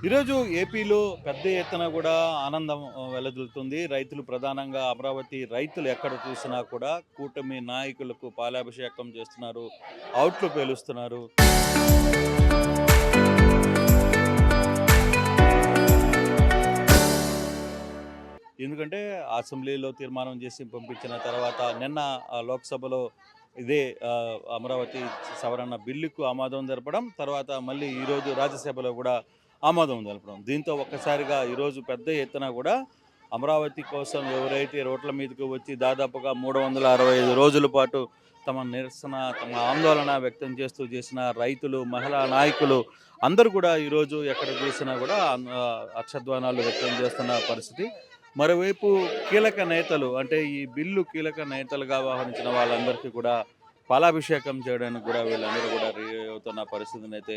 ఈరోజు ఏపీలో పెద్ద ఎత్తున కూడా ఆనందం వెలదులుతుంది. రైతులు ప్రధానంగా అమరావతి రైతులు ఎక్కడ చూసినా కూడా కూటమి నాయకులకు పాలాభిషేకం చేస్తున్నారు. ఔట్లు పేలుస్తున్నారు. ఎందుకంటే అసెంబ్లీలో తీర్మానం చేసి పంపించిన తర్వాత నిన్న లోక్సభలో ఇదే అమరావతి సవరణ బిల్లుకు ఆమోదం జరపడం, తర్వాత మళ్ళీ ఈరోజు రాజ్యసభలో కూడా ఆమోదం తెలపడం. దీంతో ఒక్కసారిగా ఈరోజు పెద్ద ఎత్తున కూడా అమరావతి కోసం ఎవరైతే రోడ్ల మీదకి వచ్చి దాదాపుగా 365 రోజుల పాటు తమ నిరసన, తమ ఆందోళన వ్యక్తం చేస్తూ చేసిన రైతులు, మహిళా నాయకులు అందరూ కూడా ఈరోజు ఎక్కడ చూసినా కూడా హర్షధ్వానాలు వ్యక్తం చేస్తున్న పరిస్థితి. మరోవైపు కీలక నేతలు, అంటే ఈ బిల్లు కీలక నేతలుగా వ్యవహరించిన వాళ్ళందరికీ కూడా పాలాభిషేకం చేయడానికి కూడా వీళ్ళందరూ కూడా రెడీ అవుతున్న పరిస్థితిని అయితే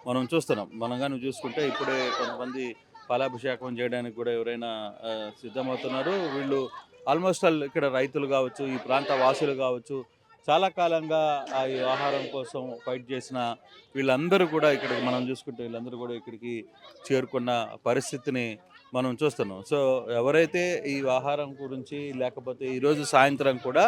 మనం చూస్తున్నాం. మనం కానీ చూసుకుంటే ఇప్పుడే కొంతమంది పాలాభిషేకం చేయడానికి కూడా ఎవరైనా సిద్ధమవుతున్నారు. వీళ్ళు ఆల్మోస్ట్ ఆల్ ఇక్కడ రైతులు కావచ్చు, ఈ ప్రాంత వాసులు కావచ్చు, చాలా కాలంగా ఈ ఆహారం కోసం ఫైట్ చేసిన వీళ్ళందరూ కూడా ఇక్కడికి మనం చూసుకుంటే వీళ్ళందరూ కూడా ఇక్కడికి చేరుకున్న పరిస్థితిని మనం చూస్తున్నాం. సో ఎవరైతే ఈ ఆహారం గురించి, లేకపోతే ఈరోజు సాయంత్రం కూడా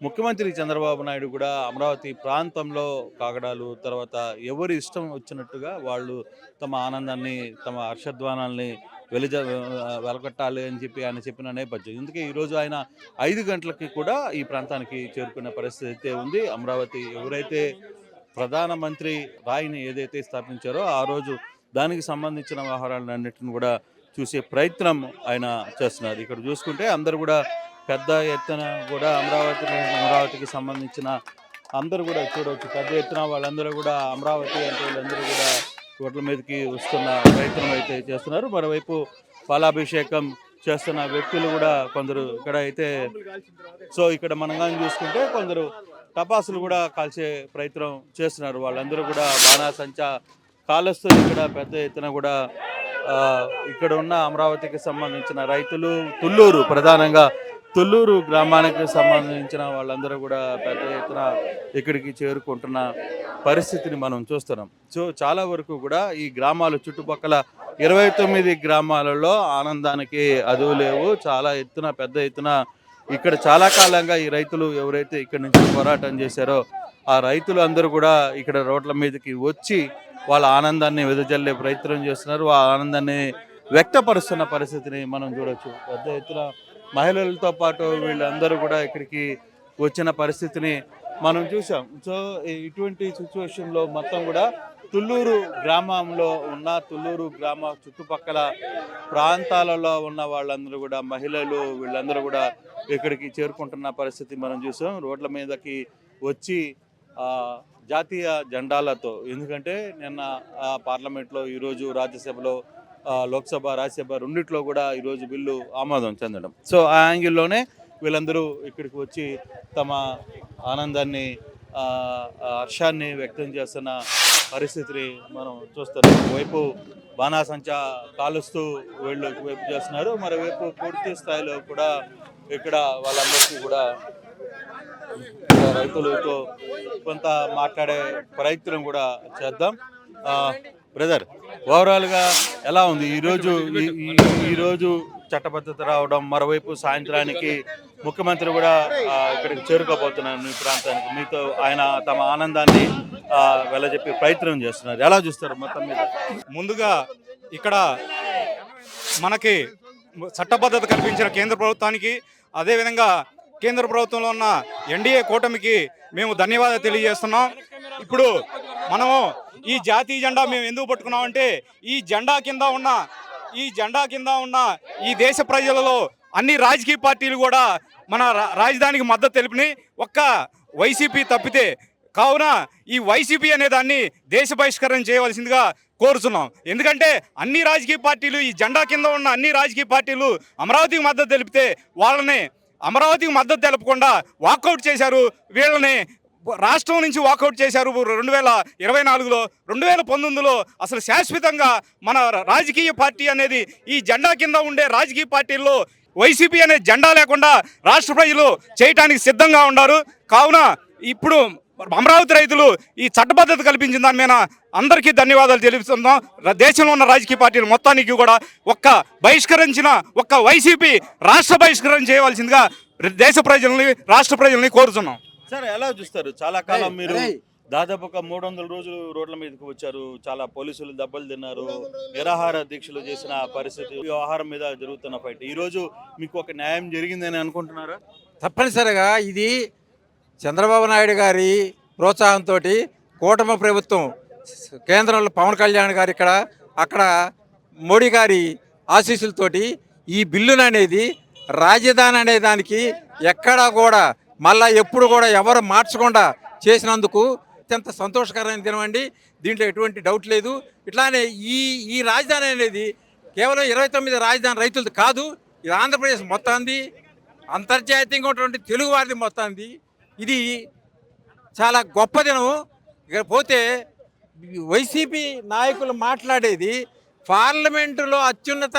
ముఖ్యమంత్రి చంద్రబాబు నాయుడు కూడా అమరావతి ప్రాంతంలో కాగడాలు, తర్వాత ఎవరి ఇష్టం వచ్చినట్టుగా వాళ్ళు తమ ఆనందాన్ని, తమ హర్షధ్వానాల్ని వెలగొట్టాలి అని చెప్పి ఆయన చెప్పిన నేపథ్యం. అందుకే ఈరోజు ఆయన 5 గంటలకి కూడా ఈ ప్రాంతానికి చేరుకునే పరిస్థితి అయితే ఉంది. అమరావతి ఎవరైతే ప్రధానమంత్రి రాయిని ఏదైతే స్థాపించారో ఆ రోజు దానికి సంబంధించిన వ్యవహారాలన్నింటిని కూడా చూసే ప్రయత్నం ఆయన చేస్తున్నారు. ఇక్కడ చూసుకుంటే అందరూ కూడా పెద్ద ఎత్తున కూడా అమరావతికి సంబంధించిన అందరూ కూడా చూడవచ్చు. పెద్ద ఎత్తున వాళ్ళందరూ కూడా అమరావతి అంటే వీళ్ళందరూ కూడా రోడ్ల మీదకి వస్తున్న ప్రయత్నం అయితే చేస్తున్నారు. మరోవైపు పాలాభిషేకం చేస్తున్న వ్యక్తులు కూడా కొందరు ఇక్కడ అయితే, సో ఇక్కడ మనం కానీ చూసుకుంటే కొందరు టపాసులు కూడా కాల్చే ప్రయత్నం చేస్తున్నారు. వాళ్ళందరూ కూడా బాణాసంచా కాలుస్తూ ఇక్కడ పెద్ద ఎత్తున కూడా ఇక్కడ ఉన్న అమరావతికి సంబంధించిన రైతులు, ప్రధానంగా తుళ్ళూరు గ్రామానికి సంబంధించిన వాళ్ళందరూ కూడా పెద్ద ఎత్తున ఇక్కడికి చేరుకుంటున్న పరిస్థితిని మనం చూస్తున్నాం. సో చాలా వరకు కూడా ఈ గ్రామాలు, చుట్టుపక్కల 29 గ్రామాలలో ఆనందానికి అదువు లేవు. చాలా ఎత్తున, పెద్ద ఎత్తున ఇక్కడ చాలా కాలంగా ఈ రైతులు ఎవరైతే ఇక్కడి నుంచి పోరాటం చేశారో ఆ రైతులు అందరూ కూడా ఇక్కడ రోడ్ల మీదకి వచ్చి వాళ్ళ ఆనందాన్ని వెదజల్లే ప్రయత్నం చేస్తున్నారు. ఆ ఆనందాన్ని వ్యక్తపరుస్తున్న పరిస్థితిని మనం చూడవచ్చు. పెద్ద ఎత్తున మహిళలతో పాటు వీళ్ళందరూ కూడా ఇక్కడికి వచ్చిన పరిస్థితిని మనం చూసాం. సో ఇటువంటి సిచ్యువేషన్లో మొత్తం కూడా తుళ్ళూరు గ్రామంలో ఉన్న, తుళ్ళూరు గ్రామ చుట్టుపక్కల ప్రాంతాలలో ఉన్న వాళ్ళందరూ కూడా, మహిళలు వీళ్ళందరూ కూడా ఇక్కడికి చేరుకుంటున్న పరిస్థితి మనం చూసాం. రోడ్ల మీదకి వచ్చి జాతీయ జెండాలతో, ఎందుకంటే నిన్న పార్లమెంట్లో, ఈరోజు రాజ్యసభలో, లోక్సభ, రాజ్యసభ రెండిట్లో కూడా ఈరోజు బిల్లు ఆమోదం చెందడం. సో ఆ యాంగిల్లోనే వీళ్ళందరూ ఇక్కడికి వచ్చి తమ ఆనందాన్ని, హర్షాన్ని వ్యక్తం చేస్తున్న పరిస్థితిని మనం చూస్తున్నాం. వైపు బాణాసంచా కాలుస్తూ వీళ్ళు వైపు చేస్తున్నారు. మరోవైపు పూర్తి స్థాయిలో కూడా ఇక్కడ వాళ్ళందరికీ కూడా రైతులతో కొంత మాట్లాడే ప్రయత్నం కూడా చేద్దాం. బ్రదర్, ఓవరాల్గా ఎలా ఉంది ఈరోజు చట్టబద్ధత రావడం, మరోవైపు సాయంత్రానికి ముఖ్యమంత్రి కూడా ఇక్కడికి చేరుకోబోతున్నారు మీ ప్రాంతానికి. మీతో ఆయన తమ ఆనందాన్ని వెళ్ళజెప్పే ప్రయత్నం చేస్తున్నారు. ఎలా చూస్తారు మొత్తం మీద? ముందుగా ఇక్కడ మనకి చట్టబద్ధత కల్పించిన కేంద్ర ప్రభుత్వానికి, అదేవిధంగా కేంద్ర ప్రభుత్వంలో ఉన్న ఎన్డీఏ కూటమికి మేము ధన్యవాదాలు తెలియజేస్తున్నాం. ఇప్పుడు మనము ఈ జాతీయ జెండా మేము ఎందుకు పట్టుకున్నామంటే, ఈ జెండా కింద ఉన్న ఈ దేశ ప్రజలలో అన్ని రాజకీయ పార్టీలు కూడా మన రాజధానికి మద్దతు తెలిపినాయి, ఒక్క వైసీపీ తప్పితే. కావున ఈ వైసీపీ అనే దాన్ని దేశ బహిష్కరణ చేయవలసిందిగా కోరుతున్నాం. ఎందుకంటే అన్ని రాజకీయ పార్టీలు, ఈ జెండా కింద ఉన్న అన్ని రాజకీయ పార్టీలు అమరావతికి మద్దతు తెలిపితే వాళ్ళని అమరావతికి మద్దతు తెలపకుండా వాకౌట్ చేశారు. వీళ్ళని రాష్ట్రం నుంచి వాకౌట్ చేశారు 2024లో. 2019లో అసలు శాశ్వతంగా మన రాజకీయ పార్టీ అనేది ఈ జెండా కింద ఉండే రాజకీయ పార్టీల్లో వైసీపీ అనే జెండా లేకుండా రాష్ట్ర ప్రజలు చేయటానికి సిద్ధంగా ఉన్నారు. కావున ఇప్పుడు అమరావతి రైతులు ఈ చట్టబద్ధత కల్పించిన దాని మీద అందరికీ ధన్యవాదాలు తెలుపుతున్నాం. దేశంలో ఉన్న రాజకీయ పార్టీలు మొత్తానికి కూడా బహిష్కరించిన వైసీపీ రాష్ట్ర బహిష్కరణ చేయవలసిందిగా దేశ ప్రజల్ని రాష్ట్ర ప్రజల్ని కోరుతున్నాం. సార్ ఎలా చూస్తారు? చాలా కాలం మీరు దాదాపు ఒక 300 రోజులు రోడ్ల మీదకి వచ్చారు, చాలా పోలీసులు దెబ్బలు తిన్నారు, నిరాహార దీక్షలు చేసిన పరిస్థితి, వ్యవహారం మీద జరుగుతున్న ఫైట్. ఈ రోజు మీకు ఒక న్యాయం జరిగిందని అనుకుంటున్నారా? తప్పనిసరిగా ఇది చంద్రబాబు నాయుడు గారి ప్రోత్సాహంతో కూటమి ప్రభుత్వం, కేంద్రంలో పవన్ కళ్యాణ్ గారు అక్కడ మోడీ గారి ఆశీస్సులతోటి ఈ బిల్లును అనేది రాజధాని అనే దానికి ఎక్కడా కూడా మళ్ళా ఎప్పుడు కూడా ఎవరు మార్చకుండా చేసినందుకు అత్యంత సంతోషకరమైన దినం అండి. దీంట్లో ఎటువంటి డౌట్ లేదు. ఇట్లానే ఈ రాజధాని అనేది కేవలం 29 రాజధాని రైతులది కాదు, ఇది ఆంధ్రప్రదేశ్ మొత్తాంది, అంతర్జాతీయంగా ఉన్నటువంటి తెలుగు వారిది మొత్తాంది. ఇది చాలా గొప్ప దినం. పోతే వైసీపీ నాయకులు మాట్లాడేది పార్లమెంటులో అత్యున్నత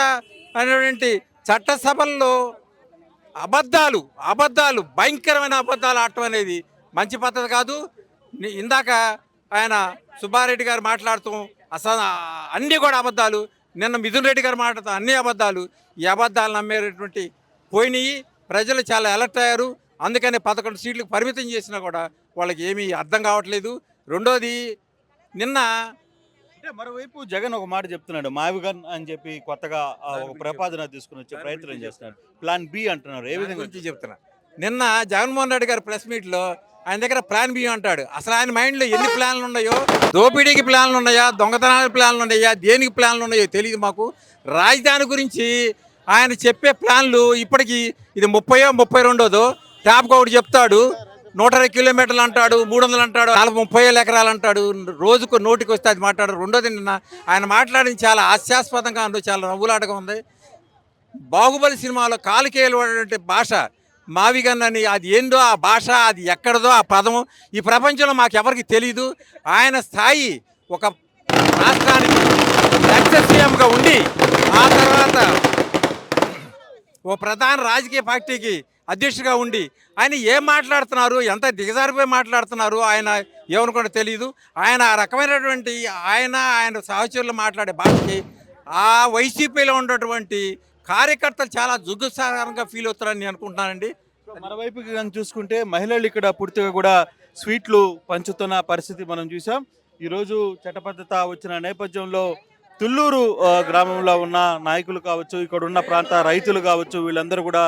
అనేటువంటి చట్టసభల్లో అబద్ధాలు భయంకరమైన అబద్ధాలు ఆడటం అనేది మంచి పద్ధతి కాదు. ఇందాక ఆయన సుబ్బారెడ్డి గారు మాట్లాడుతూ అసలు అన్నీ కూడా అబద్ధాలు, నిన్న మిథున్ రెడ్డి గారు మాట్లాడుతూ అన్ని అబద్ధాలు. ఈ అబద్ధాలు నమ్మేటటువంటి పోయినాయి. ప్రజలు చాలా అలర్ట్ అయ్యారు. అందుకని 11 సీట్లకు పరిమితం చేసినా కూడా వాళ్ళకి ఏమీ అర్థం కావట్లేదు. రెండోది, నిన్న మరోవైపు జగన్ ఒక మాట చెప్తున్నాడు, మావిగన్ అని చెప్పి కొత్తగా ఒక ప్రపాదన తీసుకుని వచ్చే ప్రయత్నం చేస్తున్నాడు. ప్లాన్ బి అంటున్నారు. ఏ విధంగా చెప్తున్నా, నిన్న జగన్మోహన్ రెడ్డి గారి ప్రెస్ మీట్లో ఆయన దగ్గర ప్లాన్ బి అంటాడు. అసలు ఆయన మైండ్లో ఎన్ని ప్లాన్లు ఉన్నాయో, దోపిడీకి ప్లాన్లు ఉన్నాయా, దొంగతనానికి ప్లాన్లు ఉన్నాయా, దేనికి ప్లాన్లు ఉన్నాయో తెలియదు మాకు. రాజధాని గురించి ఆయన చెప్పే ప్లాన్లు ఇప్పటికీ ఇది 30వ 32దో ట్యాప్గా ఒకటి చెప్తాడు, 120 కిలోమీటర్లు అంటాడు, 300 అంటాడు, 30,000 ఎకరాలు అంటాడు, రోజుకు నోటికి వస్తే అది మాట్లాడు. రెండోది, నిన్న ఆయన మాట్లాడింది చాలా హాస్యాస్పదంగా ఉంది, చాలా నవ్వులాటగా ఉంది. బాహుబలి సినిమాలో కాలికేయలటువంటి భాష మావిగన్ అని, అది ఏందో ఆ భాష, అది ఎక్కడదో ఆ పదం ఈ ప్రపంచంలో మాకెవరికి తెలీదు. ఆయన స్థాయి ఒక రాష్ట్రానికి సీఎంగా ఉండి ఆ తర్వాత ఓ ప్రధాన రాజకీయ పార్టీకి అధ్యక్షుడిగా ఉండి ఆయన ఏం మాట్లాడుతున్నారు, ఎంత దిగజారిపోయి మాట్లాడుతున్నారు, ఆయన ఏమనుకుంటే తెలియదు. ఆయన ఆ రకమైనటువంటి ఆయన సహచరులు మాట్లాడే భాషకి ఆ వైసీపీలో ఉన్నటువంటి కార్యకర్తలు చాలా జుగుసారంగా ఫీల్ అవుతారని నేను అనుకుంటున్నానండి. మరోవైపు చూసుకుంటే మహిళలు ఇక్కడ పూర్తిగా కూడా స్వీట్లు పంచుతున్న పరిస్థితి మనం చూసాం. ఈరోజు చట్టబద్ధత వచ్చిన నేపథ్యంలో తుళ్ళూరు గ్రామంలో ఉన్న నాయకులు కావచ్చు, ఇక్కడ ఉన్న ప్రాంత రైతులు కావచ్చు, వీళ్ళందరూ కూడా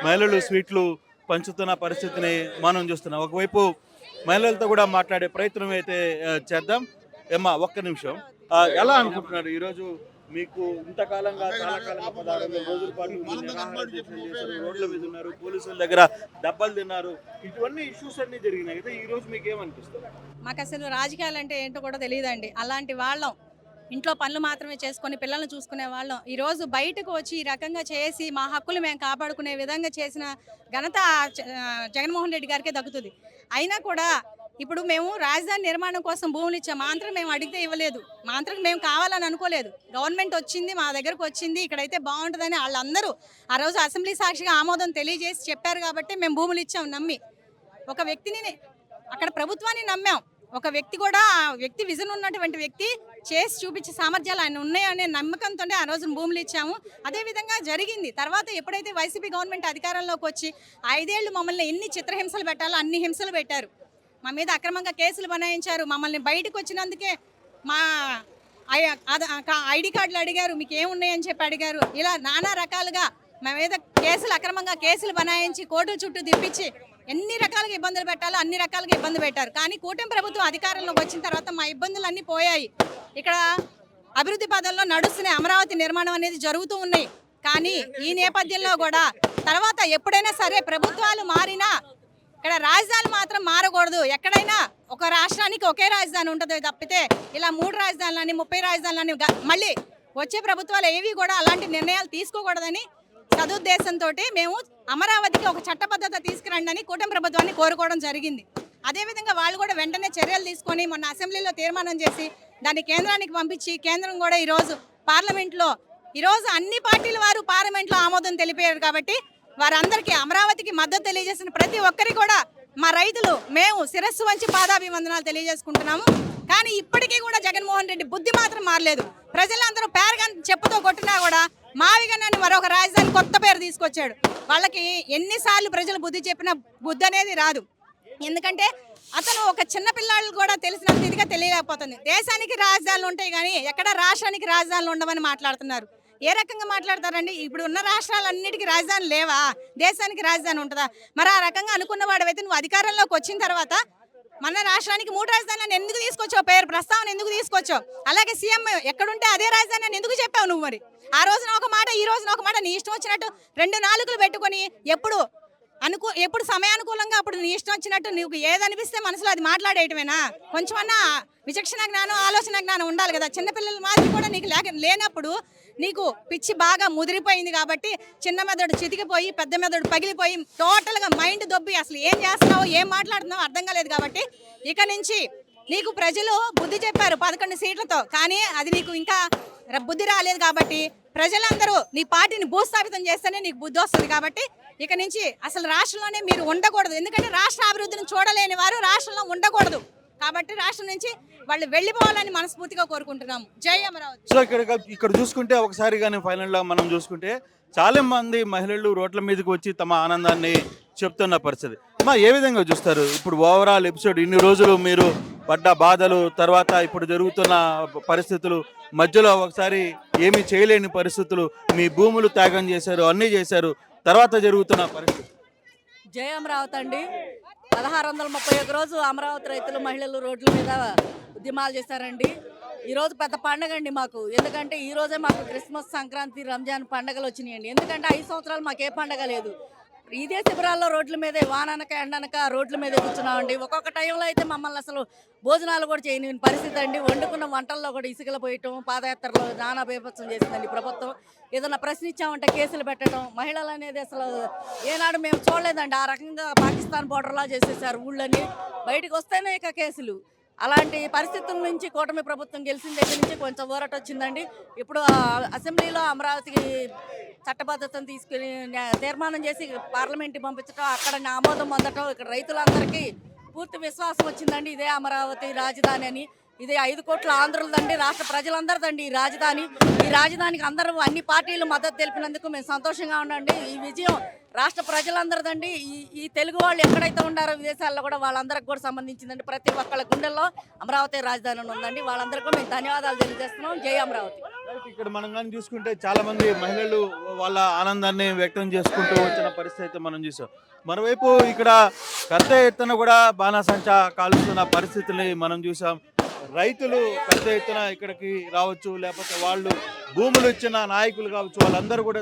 మహిళలు స్వీట్లు పంచుతున్న పరిస్థితిని మనం చూస్తున్నాం. ఒకవైపు మహిళలతో కూడా మాట్లాడే ప్రయత్నం అయితే చేద్దాం. ఏమ్మా, ఒక్క నిమిషం, ఎలా అనుకుంటున్నారు ఈరోజు మీకు ఇంతకాలంగా చాలా కాలంగా 16 రోజుల పాటు రోడ్ల మీద ఉన్నారు, పోలీసుల దగ్గర దెబ్బలు తిన్నారు, ఇటువంటి ఇష్యూస్ అన్ని జరిగినాయి కదా, ఈ రోజు మీకు ఏమనిపిస్తుంది? మాకు అసలు రాజకీయాలు అంటే ఏంటో కూడా తెలియదండి. అలాంటి వాళ్ళం ఇంట్లో పనులు మాత్రమే చేసుకొని పిల్లల్ని చూసుకునే వాళ్ళం ఈరోజు బయటకు వచ్చి ఈ రకంగా చేసి మా హక్కులు మేము కాపాడుకునే విధంగా చేసిన ఘనత జగన్మోహన్ రెడ్డి గారికే దక్కుతుంది. అయినా కూడా ఇప్పుడు మేము రాజధాని నిర్మాణం కోసం భూములు ఇచ్చాం, మాత్రం మేము అడిగితే ఇవ్వలేదు, మాత్రం మేము కావాలని అనుకోలేదు. గవర్నమెంట్ వచ్చింది, మా దగ్గరకు వచ్చింది, ఇక్కడైతే బాగుంటుందని వాళ్ళందరూ ఆ రోజు అసెంబ్లీ సాక్షిగా ఆమోదం తెలియజేసి చెప్పారు కాబట్టి మేము భూములు ఇచ్చాం. నమ్మి ఒక వ్యక్తిని, అక్కడ ప్రభుత్వాన్ని నమ్మాం. ఒక వ్యక్తి కూడా, ఆ వ్యక్తి విజన్ ఉన్నటువంటి వ్యక్తి చేసి చూపించే సామర్థ్యాలు ఆయన ఉన్నాయనే నమ్మకంతో ఆ రోజు భూములు ఇచ్చాము. అదేవిధంగా జరిగింది. తర్వాత ఎప్పుడైతే వైసీపీ గవర్నమెంట్ అధికారంలోకి వచ్చి 5 ఏళ్ళు మమ్మల్ని ఎన్ని చిత్రహింసలు పెట్టాలో అన్ని హింసలు పెట్టారు. మా మీద అక్రమంగా కేసులు బనాయించారు. మమ్మల్ని బయటకు వచ్చినందుకే మా ఐడి కార్డులు అడిగారు, మీకు ఏమున్నాయని చెప్పి అడిగారు. ఇలా నానా రకాలుగా మా మీద అక్రమంగా కేసులు బనాయించి కోర్టుల చుట్టూ తిప్పించి ఎన్ని రకాలుగా ఇబ్బందులు పెట్టాలో అన్ని రకాలుగా ఇబ్బంది పెట్టారు. కానీ కూటమి ప్రభుత్వం అధికారంలోకి వచ్చిన తర్వాత మా ఇబ్బందులు అన్నీ పోయాయి. ఇక్కడ అభివృద్ధి పదంలో నడుస్తున్నాయి, అమరావతి నిర్మాణం అనేది జరుగుతూ ఉన్నాయి. కానీ ఈ నేపథ్యంలో కూడా తర్వాత ఎప్పుడైనా సరే ప్రభుత్వాలు మారినా ఇక్కడ రాజధాని మాత్రం మారకూడదు. ఎక్కడైనా ఒక రాష్ట్రానికి ఒకే రాజధాని ఉంటుంది తప్పితే ఇలా 3 రాజధానులని 30 రాజధానులని మళ్ళీ వచ్చే ప్రభుత్వాలు ఏవి కూడా అలాంటి నిర్ణయాలు తీసుకోకూడదని సదుద్దేశంతో మేము అమరావతికి ఒక చట్టబద్ధత తీసుకురండి అని కూటమి ప్రభుత్వాన్ని కోరుకోవడం జరిగింది. అదేవిధంగా వాళ్ళు కూడా వెంటనే చర్యలు తీసుకొని మొన్న అసెంబ్లీలో తీర్మానం చేసి దాన్ని కేంద్రానికి పంపించి కేంద్రం కూడా ఈరోజు పార్లమెంట్లో ఈరోజు అన్ని పార్టీల వారు పార్లమెంట్లో ఆమోదం తెలిపారు. కాబట్టి వారందరికీ అమరావతికి మద్దతు తెలియజేసిన ప్రతి ఒక్కరికి కూడా మా రైతులు మేము శిరస్సు వంచి పాదాభివందనాలు తెలియజేసుకుంటున్నాము. కానీ ఇప్పటికీ కూడా జగన్మోహన్ రెడ్డి బుద్ధి మాత్రం మారలేదు. ప్రజలందరూ పేరగన్ చెప్పుతో కొట్టినా కూడా మావిగనని మరొక రాజధాని కొత్త పేరు తీసుకొచ్చాడు. వాళ్ళకి ఎన్నిసార్లు ప్రజలు బుద్ధి చెప్పినా బుద్ధి అనేది రాదు. ఎందుకంటే అతను ఒక చిన్న పిల్లలు కూడా తెలిసినంత ఇదిగా తెలియలేకపోతుంది. దేశానికి రాజధానులు ఉంటాయి కానీ ఎక్కడ రాష్ట్రానికి రాజధానులు ఉండవని మాట్లాడుతున్నారు. ఏ రకంగా మాట్లాడతారండి? ఇప్పుడు ఉన్న రాష్ట్రాలన్నిటికీ రాజధాని లేవా? దేశానికి రాజధాని ఉంటుందా? మరి ఆ రకంగా అనుకున్న వాడవైతే నువ్వు అధికారంలోకి వచ్చిన తర్వాత మన రాష్ట్రానికి 3 రాజధానులను ఎందుకు తీసుకొచ్చావు? పేరు ప్రస్తావన ఎందుకు తీసుకొచ్చావు? అలాగే సీఎం ఎక్కడుంటే అదే రాజధాని అని ఎందుకు చెప్పావు నువ్వు? మరి ఆ రోజున ఒక మాట, ఈ రోజున ఒక మాట, నీ ఇష్టం వచ్చినట్టు 2 నాలుకలు పెట్టుకొని ఎప్పుడు సమయానుకూలంగా అప్పుడు నీ ఇష్టం వచ్చినట్టు నీకు ఏదనిపిస్తే మనసులో అది మాట్లాడేయటమేనా? కొంచెమన్నా విచక్షణ జ్ఞానం, ఆలోచన జ్ఞానం ఉండాలి కదా. చిన్నపిల్లల మాదిరి కూడా నీకు లేనప్పుడు నీకు పిచ్చి బాగా ముదిరిపోయింది కాబట్టి చిన్న మెదడు చితికిపోయి పెద్ద మెదడు పగిలిపోయి టోటల్గా మైండ్ దొబ్బి అసలు ఏం చేస్తున్నావో ఏం మాట్లాడుతున్నావో అర్థం కాలేదు. కాబట్టి ఇక నుంచి నీకు ప్రజలు బుద్ధి చెప్పారు 11 సీట్లతో, కానీ అది నీకు ఇంకా బుద్ధి రాలేదు. కాబట్టి ప్రజలందరూ నీ పార్టీని భూస్థాపితం చేస్తేనే నీకు బుద్ధి వస్తుంది. కాబట్టి ఇక నుంచి అసలు రాష్ట్రంలోనే మీరు ఉండకూడదు. ఎందుకంటే రాష్ట్ర అభివృద్ధిని చూడలేని వారు రాష్ట్రంలో ఉండకూడదు. కాబట్టి రాష్ట్రం నుంచి వాళ్ళు వెళ్ళిపోవాలని మనస్ఫూర్తిగా కోరుకుంటున్నాము. జై అమరావతి. సో ఇక్కడ చూసుకుంటే ఒకసారి కానీ ఫైనల్గా మనం చూసుకుంటే చాలా మంది మహిళలు రోడ్ల మీదకి వచ్చి తమ ఆనందాన్ని చెప్తున్న పరిస్థితి. ఏ విధంగా చూస్తారు ఇప్పుడు ఓవరాల్ ఎపిసోడ్? ఇన్ని రోజులు మీరు పడ్డ బాధలు, తర్వాత ఇప్పుడు జరుగుతున్న పరిస్థితులు, మధ్యలో ఒకసారి ఏమీ చేయలేని పరిస్థితులు, మీ భూములు త్యాగం చేశారు, అన్నీ చేశారు, తర్వాత జరుగుతున్న పరిస్థితి. జై అమరావతి అండి. 1631 రోజు అమరావతి రైతులు మహిళలు రోడ్ల మీద ఉద్యమాలు చేశారండి. ఈరోజు పెద్ద పండగ అండి మాకు. ఎందుకంటే ఈ రోజే మాకు క్రిస్మస్, సంక్రాంతి, రంజాన్ పండగలు వచ్చినాయండి. ఎందుకంటే 5 సంవత్సరాలు మాకు ఏ పండగ లేదు. ఇదే శిబిరాల్లో రోడ్ల మీదే వాననక ఎండనక రోడ్ల మీదే కూర్చున్నామండి. ఒక్కొక్క టైంలో అయితే మమ్మల్ని అసలు భోజనాలు కూడా చేయని పరిస్థితి అండి. వండుకున్న వంటల్లో కూడా ఇసుకలు పోయటం, పాదయాత్రలో నానా బీభత్సం చేసిందండి ప్రభుత్వం. ఏదైనా ప్రశ్నించామంటే కేసులు పెట్టడం, మహిళలు అనేది అసలు ఏనాడు మేము చూడలేదండి. ఆ రకంగా పాకిస్తాన్ బోర్డర్లా చేసేసారు ఊళ్ళని. బయటకు వస్తేనే ఇక కేసులు. అలాంటి పరిస్థితుల నుంచి కూటమి ప్రభుత్వం గెలిచిన దగ్గర నుంచి కొంచెం ఊరట వచ్చిందండి. ఇప్పుడు అసెంబ్లీలో అమరావతికి చట్టబద్ధతను తీసుకుని తీర్మానం చేసి పార్లమెంట్కి పంపించడం, అక్కడ ఆమోదం పొందటం, ఇక్కడ రైతులందరికీ పూర్తి విశ్వాసం వచ్చిందండి. ఇదే అమరావతి రాజధాని అని. ఇది 5 కోట్ల ఆంధ్రులదండి, రాష్ట్ర ప్రజలందరిదండి ఈ రాజధాని. ఈ రాజధానికి అందరూ అన్ని పార్టీలు మద్దతు తెలిపినందుకు మేము సంతోషంగా ఉండండి. ఈ విజయం రాష్ట్ర ప్రజలందరిదండి. ఈ తెలుగు వాళ్ళు ఎక్కడైతే ఉన్నారో విదేశాల్లో కూడా వాళ్ళందరికి కూడా సంబంధించిందండి. ప్రతి ఒక్కళ్ళ గుండెల్లో అమరావతి రాజధాని ఉందండి. వాళ్ళందరికీ మేము ధన్యవాదాలు తెలియజేస్తున్నాం. జై అమరావతి. ఇక్కడ మనం కానీ చూసుకుంటే చాలా మంది మహిళలు వాళ్ళ ఆనందాన్ని వ్యక్తం చేసుకుంటూ వచ్చిన పరిస్థితి మనం చూసాం. మరోవైపు ఇక్కడ పెద్ద ఎత్తున కూడా బాణాసంచా కాలుస్తున్న పరిస్థితుల్ని మనం చూసాం. రైతులు పెద్ద ఎత్తున ఇక్కడికి రావచ్చు, లేకపోతే వాళ్ళు భూములు ఇచ్చిన నాయకులు కావచ్చు, వాళ్ళందరూ కూడా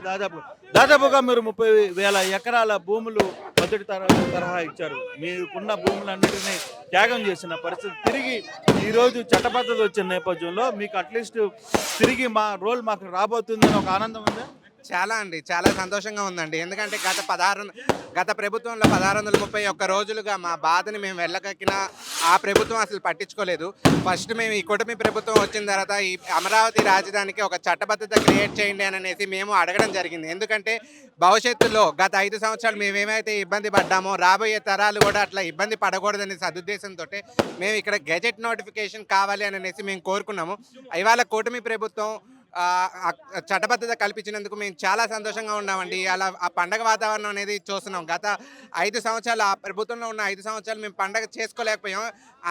దాదాపుగా మీరు 30,000 ఎకరాల భూములు మొదటి తరహా ఇచ్చారు. మీకున్న భూములన్నిటినీ త్యాగం చేసిన పరిస్థితి. తిరిగి ఈరోజు చట్టబద్ధత వచ్చిన నేపథ్యంలో మీకు అట్లీస్ట్ తిరిగి మా రోల్ మాకు రాబోతుందని ఒక ఆనందం ఉందా? చాలా అండి, చాలా సంతోషంగా ఉందండి. ఎందుకంటే గత ప్రభుత్వంలో 1631 రోజులుగా మా బాధని మేము వెళ్ళగక్కిన ఆ ప్రభుత్వం అసలు పట్టించుకోలేదు. ఫస్ట్ మేము ఈ కూటమి ప్రభుత్వం వచ్చిన తర్వాత ఈ అమరావతి రాజధానికి ఒక చట్టబద్ధత క్రియేట్ చేయండి అని అనేసి మేము అడగడం జరిగింది. ఎందుకంటే భవిష్యత్తులో గత 5 సంవత్సరాలు మేమేమైతే ఇబ్బంది పడ్డామో రాబోయే తరాలు కూడా అట్లా ఇబ్బంది పడకూడదనే సదుద్దేశంతో మేము ఇక్కడ గెజెట్ నోటిఫికేషన్ కావాలి అని అనేసి మేము కోరుకున్నాము. ఇవాళ కూటమి ప్రభుత్వం చట్టబద్ధత కల్పించినందుకు మేము చాలా సంతోషంగా ఉన్నామండి. అలా ఆ పండగ వాతావరణం అనేది చూస్తున్నాం. గత 5 సంవత్సరాలు ఆ ప్రభుత్వంలో ఉన్న 5 సంవత్సరాలు మేము పండగ చేసుకోలేకపోయాం.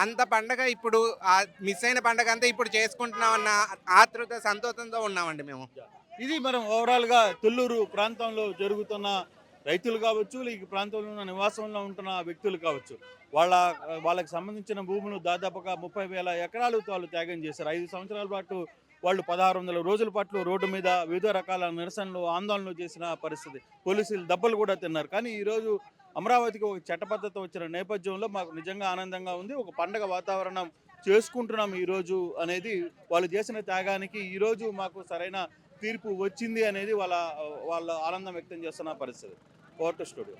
అంత పండగ ఇప్పుడు మిస్ అయిన పండగ అంతా ఇప్పుడు చేసుకుంటున్నామన్న ఆతృత సంతోషంతో ఉన్నామండి మేము. ఇది మనం ఓవరాల్గా తుళ్ళూరు ప్రాంతంలో జరుగుతున్న రైతులు కావచ్చు, ఈ ప్రాంతంలో ఉన్న నివాసంలో ఉంటున్న వ్యక్తులు కావచ్చు, వాళ్ళకి సంబంధించిన భూములు దాదాపుగా 30,000 ఎకరాలు వాళ్ళు త్యాగం చేశారు. 5 సంవత్సరాల పాటు వాళ్ళు 1600 రోజుల పాటు రోడ్డు మీద వివిధ రకాల నిరసనలు, ఆందోళనలు చేసిన పరిస్థితి. పోలీసులు దెబ్బలు కూడా తిన్నారు. కానీ ఈరోజు అమరావతికి ఒక చట్టబద్ధత వచ్చిన నేపథ్యంలో మాకు నిజంగా ఆనందంగా ఉంది. ఒక పండగ వాతావరణం చేసుకుంటున్నాం ఈరోజు అనేది. వాళ్ళు చేసిన త్యాగానికి ఈరోజు మాకు సరైన తీర్పు వచ్చింది అనేది వాళ్ళ ఆనందం వ్యక్తం చేస్తున్న పరిస్థితి. Court studio.